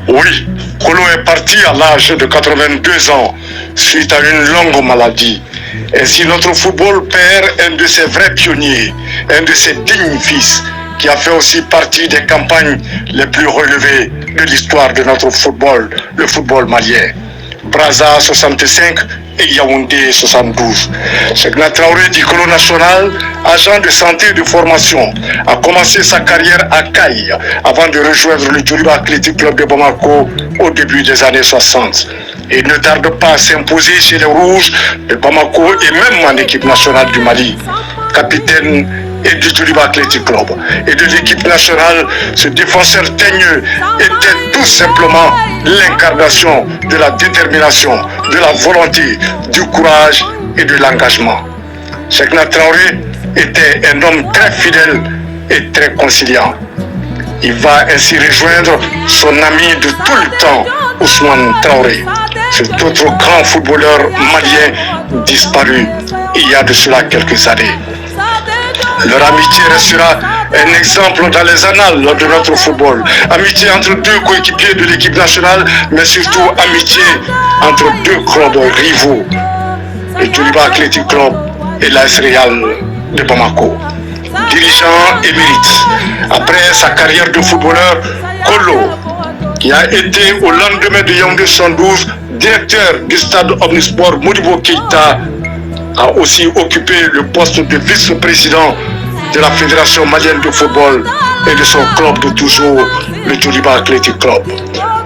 Oui, Kolo est parti à l'âge de 82 ans suite à une longue maladie. Ainsi, notre football perd un de ses vrais pionniers, un de ses dignes fils, qui a fait aussi partie des campagnes les plus relevées de l'histoire de notre football, le football malien. Brazza 65 et Yaoundé 72. Cheikhna Traoré du Kolo national, agent de santé et de formation, a commencé sa carrière à Caille avant de rejoindre le Djoliba Athletic Club de Bamako au début des années 60. Et ne tarde pas à s'imposer chez les Rouges de Bamako et même en équipe nationale du Mali. Capitaine et du Djoliba Athletic Club et de l'équipe nationale, ce défenseur teigneux était tout simplement l'incarnation de la détermination, de la volonté, du courage et de l'engagement. Cheikhna Traoré était un homme très fidèle et très conciliant. Il va ainsi rejoindre son ami de tout le temps, Ousmane Traoré, cet autre grand footballeur malien disparu il y a de cela quelques années. Leur amitié restera un exemple dans les annales de notre football. Amitié entre deux coéquipiers de l'équipe nationale, mais surtout amitié entre deux clubs rivaux, le Djoliba Athletic Club et l'AS Real de Bamako. Dirigeant émérite, après sa carrière de footballeur, Kolo, qui a été au lendemain de Yaoundé 112 directeur du stade Omnisport Modibo Keïta, a aussi occupé le poste de vice-président de la Fédération malienne de football et de son club de toujours, le Djoliba Athletic Club.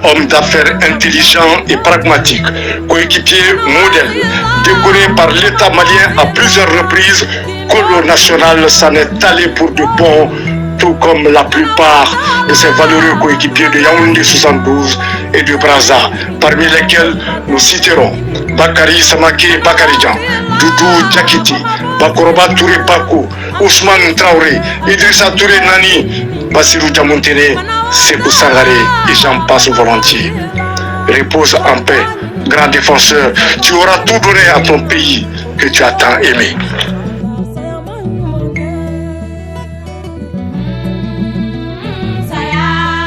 Homme d'affaires intelligent et pragmatique, coéquipier modèle, décoré par l'État malien à plusieurs reprises, Kolo national s'en est allé pour de bon, tout comme la plupart de ses valeureux coéquipiers de Yaoundé 72 et de Brazza, parmi lesquels nous citerons Bakary Samake Bakaridjan, Doudou Diakiti, Bakoroba Touré Bako, Ousmane Traoré, Idrissa Touré Nani, Bassirou Diamontene, Sekou Sangaré et j'en passe volontiers. Repose en paix, grand défenseur, tu auras tout donné à ton pays que tu as tant aimé.